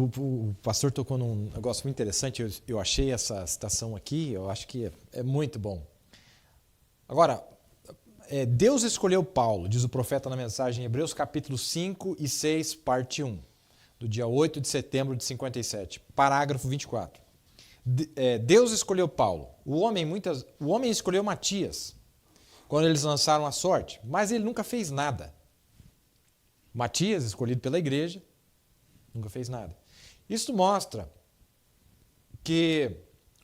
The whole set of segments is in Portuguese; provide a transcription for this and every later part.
O pastor tocou num negócio muito interessante, eu achei essa citação aqui, eu acho que é muito bom. Agora, Deus escolheu Paulo, diz o profeta na mensagem em Hebreus capítulo 5 e 6, parte 1, do dia 8 de setembro de 57, parágrafo 24. Deus escolheu Paulo, o homem escolheu Matias, quando eles lançaram a sorte, mas ele nunca fez nada. Matias, escolhido pela igreja, nunca fez nada. Isso mostra que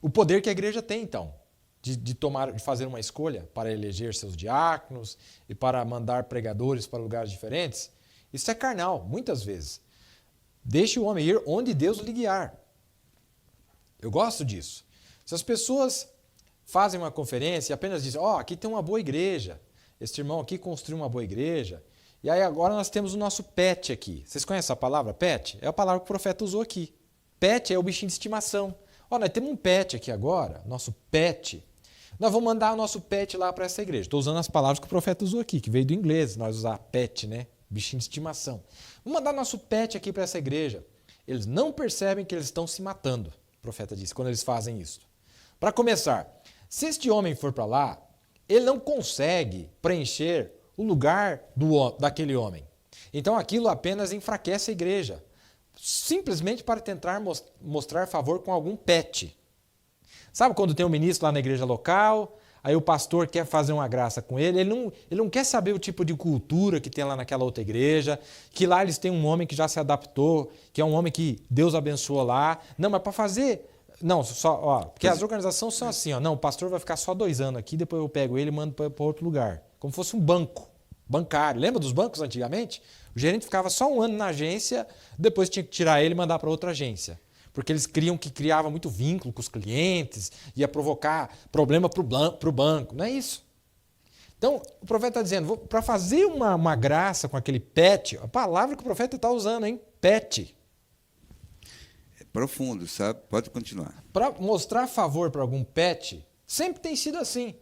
o poder que a igreja tem, então, de fazer uma escolha para eleger seus diáconos e para mandar pregadores para lugares diferentes, isso é carnal, muitas vezes. Deixe o homem ir onde Deus lhe guiar. Eu gosto disso. Se as pessoas fazem uma conferência e apenas dizem, aqui tem uma boa igreja, este irmão aqui construiu uma boa igreja, e aí agora nós temos o nosso pet aqui. Vocês conhecem a palavra pet? É a palavra que o profeta usou aqui. Pet é o bichinho de estimação. Nós temos um pet aqui agora, nosso pet. Nós vamos mandar o nosso pet lá para essa igreja. Estou usando as palavras que o profeta usou aqui, que veio do inglês, nós usar pet, né? Bichinho de estimação. Vamos mandar nosso pet aqui para essa igreja. Eles não percebem que eles estão se matando, o profeta disse, quando eles fazem isso. Para começar, se este homem for para lá, ele não consegue preencher o lugar daquele homem. Então aquilo apenas enfraquece a igreja, simplesmente para tentar mostrar favor com algum pet. Sabe quando tem um ministro lá na igreja local, aí o pastor quer fazer uma graça com ele não quer saber o tipo de cultura que tem lá naquela outra igreja, que lá eles têm um homem que já se adaptou, que é um homem que Deus abençoou lá. Não, mas para fazer... Não, porque as organizações são assim, não, o pastor vai ficar só 2 anos aqui, depois eu pego ele e mando para outro lugar. Como fosse um banco, bancário. Lembra dos bancos antigamente? O gerente ficava só 1 ano na agência, depois tinha que tirar ele e mandar para outra agência. Porque eles criava muito vínculo com os clientes, ia provocar problema para o banco. Não é isso. Então, o profeta está dizendo, para fazer uma graça com aquele pet, a palavra que o profeta está usando, hein? Pet. Profundo, sabe? Pode continuar. Para mostrar favor para algum pet, sempre tem sido assim.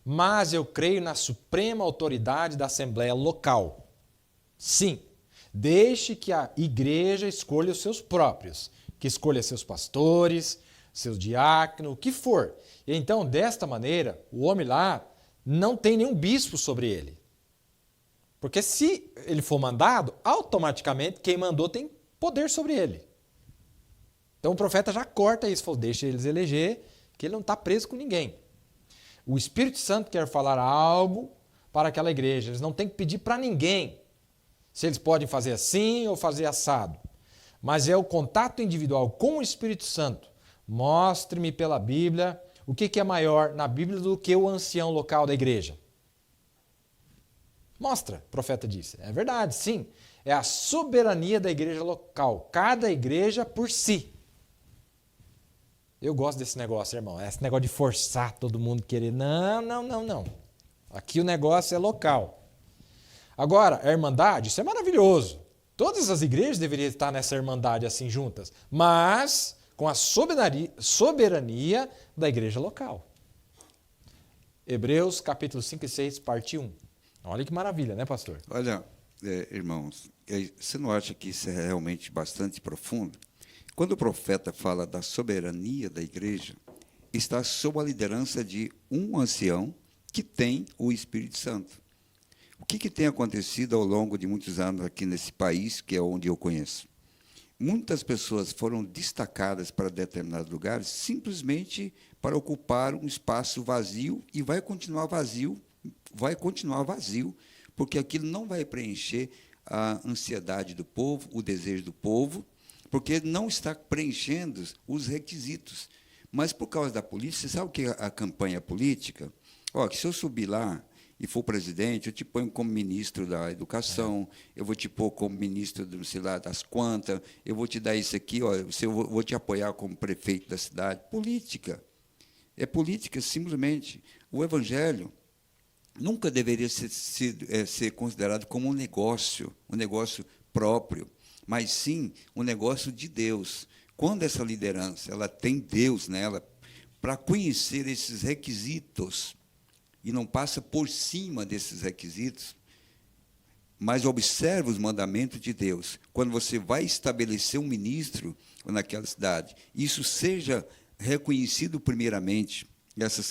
Mas eu creio na suprema autoridade da Assembleia local. Sim, deixe que a igreja escolha os seus próprios, que escolha seus pastores, seus diáconos, o que for. E então, desta maneira, o homem lá não tem nenhum bispo sobre ele. Porque se ele for mandado, automaticamente quem mandou tem poder sobre ele. Então o profeta já corta isso, falou, deixa eles eleger, que ele não está preso com ninguém. O Espírito Santo quer falar algo para aquela igreja, eles não têm que pedir para ninguém se eles podem fazer assim ou fazer assado. Mas é o contato individual com o Espírito Santo. Mostre-me pela Bíblia o que é maior na Bíblia do que o ancião local da igreja. Mostra, o profeta disse. É verdade, sim. É a soberania da igreja local. Cada igreja por si. Eu gosto desse negócio, irmão. Esse negócio de forçar todo mundo querer. Não. Aqui o negócio é local. Agora, a irmandade, isso é maravilhoso. Todas as igrejas deveriam estar nessa irmandade assim juntas, mas com a soberania da igreja local. Hebreus capítulo 5 e 6, parte 1. Olha que maravilha, né, pastor? Olha, irmãos, você não acha que isso é realmente bastante profundo? Quando o profeta fala da soberania da igreja, está sob a liderança de um ancião que tem o Espírito Santo. O que tem acontecido ao longo de muitos anos aqui nesse país, que é onde eu conheço? Muitas pessoas foram destacadas para determinados lugares simplesmente para ocupar um espaço vazio e vai continuar vazio, porque aquilo não vai preencher a ansiedade do povo, o desejo do povo, porque não está preenchendo os requisitos. Mas por causa da política, você sabe o que é a campanha política? Que se eu subir lá e for presidente, eu te ponho como ministro da educação, eu vou te pôr como ministro sei lá, das quantas, eu vou te dar isso aqui, eu vou te apoiar como prefeito da cidade. Política. É política, simplesmente. O evangelho nunca deveria ser considerado como um negócio próprio, mas sim um negócio de Deus. Quando essa liderança ela tem Deus nela, para conhecer esses requisitos, e não passa por cima desses requisitos, mas observa os mandamentos de Deus. Quando você vai estabelecer um ministro naquela cidade, isso seja reconhecido primeiramente,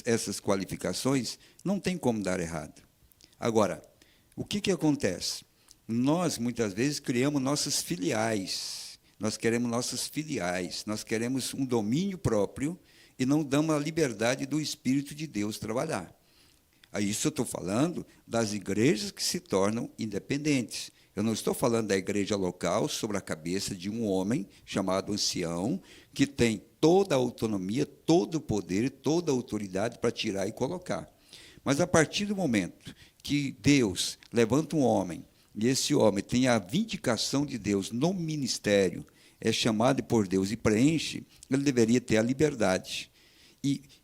essas qualificações, não tem como dar errado. Agora, o que acontece? Nós, muitas vezes, criamos nossas filiais. Nós queremos nossas filiais. Nós queremos um domínio próprio e não damos a liberdade do Espírito de Deus trabalhar. Isso eu estou falando das igrejas que se tornam independentes. Eu não estou falando da igreja local sobre a cabeça de um homem chamado ancião, que tem toda a autonomia, todo o poder e toda a autoridade para tirar e colocar. Mas, a partir do momento que Deus levanta um homem, e esse homem tem a vindicação de Deus no ministério, é chamado por Deus e preenche, ele deveria ter a liberdade.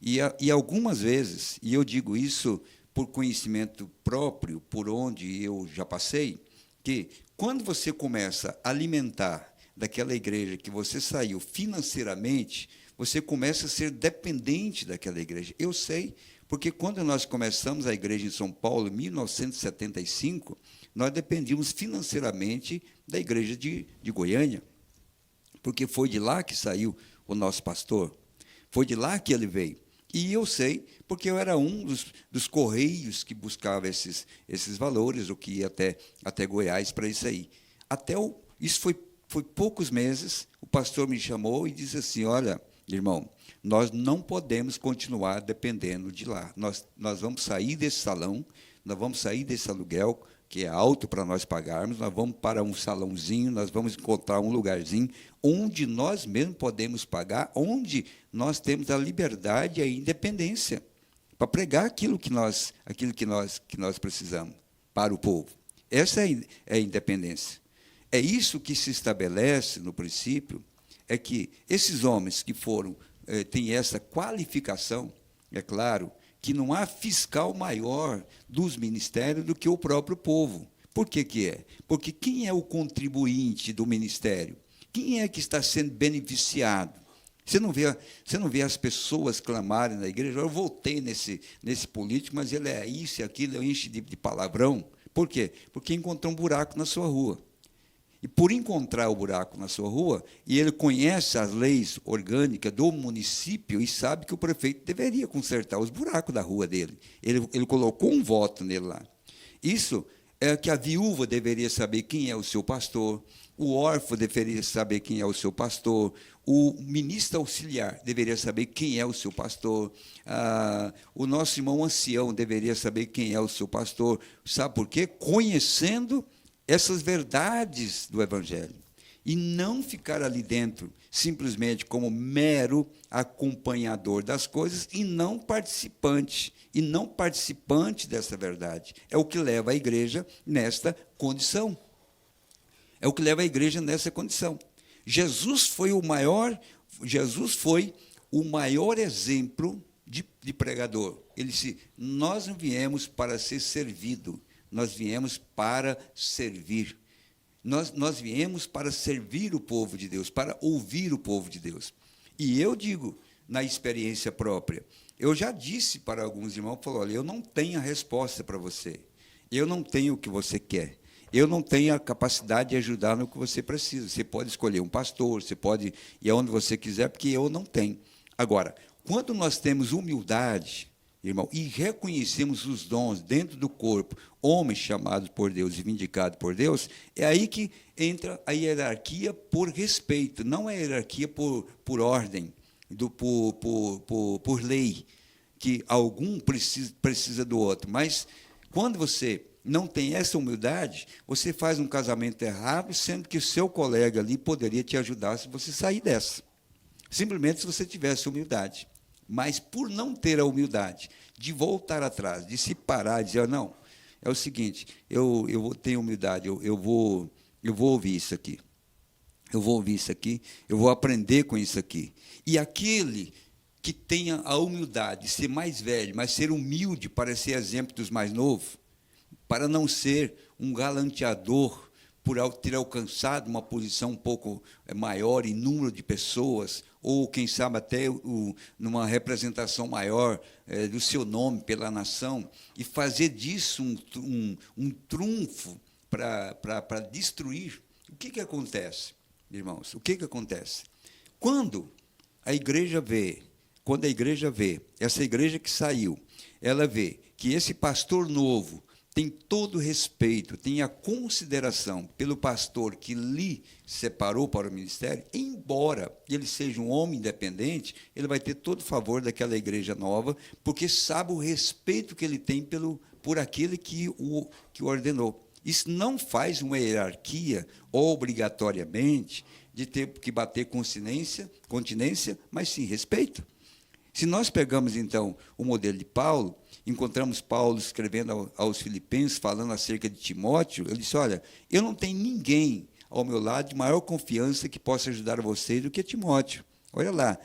E algumas vezes, e eu digo isso por conhecimento próprio, por onde eu já passei, que quando você começa a alimentar daquela igreja que você saiu financeiramente, você começa a ser dependente daquela igreja. Eu sei, porque quando nós começamos a igreja em São Paulo, em 1975, nós dependíamos financeiramente da igreja de Goiânia, porque foi de lá que saiu o nosso pastor, foi de lá que ele veio. E eu sei, porque eu era um dos correios que buscava esses valores, o que ia até Goiás para isso aí. Isso foi poucos meses, o pastor me chamou e disse assim, olha, irmão, nós não podemos continuar dependendo de lá. Nós vamos sair desse salão, nós vamos sair desse aluguel, que é alto para nós pagarmos, nós vamos para um salãozinho, nós vamos encontrar um lugarzinho onde nós mesmos podemos pagar, onde nós temos a liberdade e a independência para pregar aquilo que nós precisamos para o povo. Essa é a independência. É isso que se estabelece no princípio, é que esses homens que têm essa qualificação, é claro, que não há fiscal maior dos ministérios do que o próprio povo. Por que é? Porque quem é o contribuinte do ministério? Quem é que está sendo beneficiado? Você não vê as pessoas clamarem na igreja, eu voltei nesse político, mas ele é isso e aquilo, eu enche de palavrão. Por quê? Porque encontrou um buraco na sua rua. E por encontrar o buraco na sua rua, e ele conhece as leis orgânicas do município e sabe que o prefeito deveria consertar os buracos da rua dele. Ele colocou um voto nele lá. Isso é que a viúva deveria saber quem é o seu pastor, o órfão deveria saber quem é o seu pastor, o ministro auxiliar deveria saber quem é o seu pastor, o nosso irmão ancião deveria saber quem é o seu pastor. Sabe por quê? Conhecendo essas verdades do Evangelho. E não ficar ali dentro simplesmente como mero acompanhador das coisas e não participante dessa verdade. É o que leva a igreja nesta condição. É o que leva a igreja nessa condição. Jesus foi o maior exemplo de pregador. Ele disse, nós não viemos para ser servido, nós viemos para servir. Nós viemos para servir o povo de Deus, para ouvir o povo de Deus. E eu digo, na experiência própria, eu já disse para alguns irmãos, olha, eu não tenho a resposta para você, eu não tenho o que você quer, eu não tenho a capacidade de ajudar no que você precisa. Você pode escolher um pastor, você pode ir aonde você quiser, porque eu não tenho. Agora, quando nós temos humildade, irmão, e reconhecemos os dons dentro do corpo, homens chamados por Deus e vindicados por Deus, é aí que entra a hierarquia por respeito, não é a hierarquia por ordem, por lei, que algum precisa do outro. Mas, quando você não tem essa humildade, você faz um casamento errado, sendo que o seu colega ali poderia te ajudar se você sair dessa. Simplesmente se você tivesse humildade. Mas, por não ter a humildade de voltar atrás, de se parar e dizer, não, é o seguinte, eu tenho humildade, eu vou ouvir isso aqui. Eu vou ouvir isso aqui, eu vou aprender com isso aqui. E aquele que tenha a humildade de ser mais velho, mas ser humilde para ser exemplo dos mais novos, para não ser um galanteador por ter alcançado uma posição um pouco maior em número de pessoas, ou, quem sabe, até numa representação maior do seu nome pela nação, e fazer disso um trunfo para destruir, o que acontece, irmãos? O que acontece? Quando a igreja vê, essa igreja que saiu, ela vê que esse pastor novo tem todo o respeito, tem a consideração pelo pastor que lhe separou para o ministério, embora ele seja um homem independente, ele vai ter todo o favor daquela igreja nova, porque sabe o respeito que ele tem por aquele que o ordenou. Isso não faz uma hierarquia, obrigatoriamente, de ter que bater continência, mas sim respeito. Se nós pegamos, então, o modelo de Paulo, encontramos Paulo escrevendo aos Filipenses, falando acerca de Timóteo, ele disse, olha, eu não tenho ninguém ao meu lado de maior confiança que possa ajudar vocês do que Timóteo. Olha lá,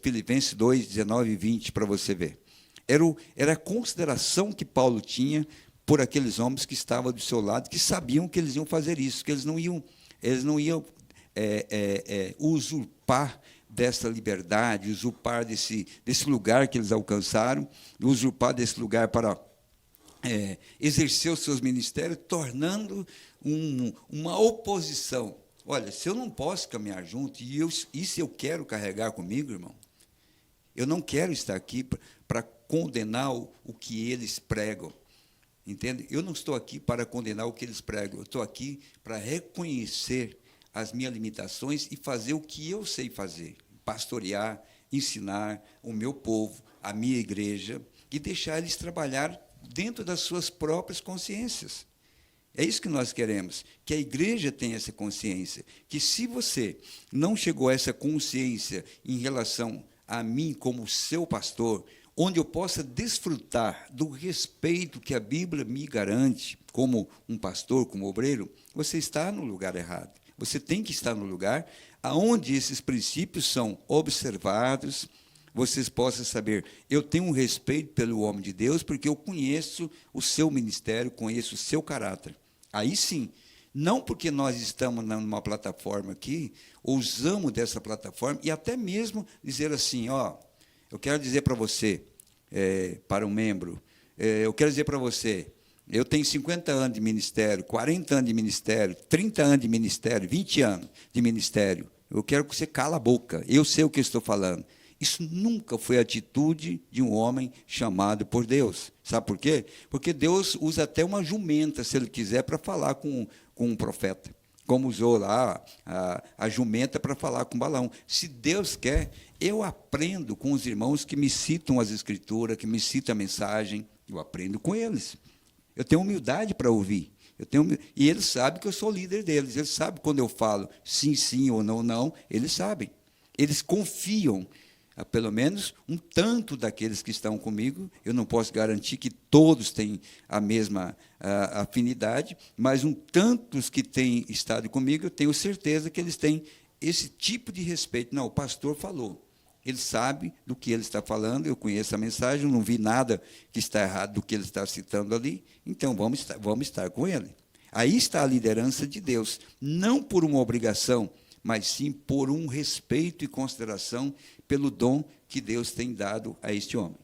Filipenses 2, 19 e 20, para você ver. Era a consideração que Paulo tinha por aqueles homens que estavam do seu lado, que sabiam que eles iam fazer isso, que eles não iam usurpar dessa liberdade, usurpar desse lugar que eles alcançaram, usurpar desse lugar para exercer os seus ministérios, tornando uma oposição. Olha, se eu não posso caminhar junto, e se eu quero carregar comigo, irmão, eu não quero estar aqui para condenar o que eles pregam. Entende? Eu não estou aqui para condenar o que eles pregam, eu estou aqui para reconhecer as minhas limitações e fazer o que eu sei fazer, pastorear, ensinar o meu povo, a minha igreja, e deixar eles trabalhar dentro das suas próprias consciências. É isso que nós queremos, que a igreja tenha essa consciência, que se você não chegou a essa consciência em relação a mim como seu pastor, onde eu possa desfrutar do respeito que a Bíblia me garante, como um pastor, como obreiro, você está no lugar errado. Você tem que estar no lugar onde esses princípios são observados, vocês possam saber, eu tenho um respeito pelo homem de Deus, porque eu conheço o seu ministério, conheço o seu caráter. Aí sim, não porque nós estamos numa plataforma aqui, usamos dessa plataforma, e até mesmo dizer assim, eu quero dizer para você, para um membro, eu quero dizer para você, eu tenho 50 anos de ministério, 40 anos de ministério, 30 anos de ministério, 20 anos de ministério. Eu quero que você cala a boca, eu sei o que estou falando. Isso nunca foi a atitude de um homem chamado por Deus. Sabe por quê? Porque Deus usa até uma jumenta, se Ele quiser, para falar com um profeta. Como usou lá a jumenta para falar com Balaão. Se Deus quer, eu aprendo com os irmãos que me citam as Escrituras, que me citam a mensagem, eu aprendo com eles. Eu tenho humildade para ouvir. E eles sabem que eu sou líder deles. Eles sabem quando eu falo sim, sim ou não, não. Eles sabem. Eles confiam, pelo menos um tanto daqueles que estão comigo. Eu não posso garantir que todos têm a mesma afinidade, mas um tantos que têm estado comigo, eu tenho certeza que eles têm esse tipo de respeito. Não, o pastor falou. Ele sabe do que ele está falando, eu conheço a mensagem, eu não vi nada que está errado do que ele está citando ali, então vamos estar com ele. Aí está a liderança de Deus, não por uma obrigação, mas sim por um respeito e consideração pelo dom que Deus tem dado a este homem.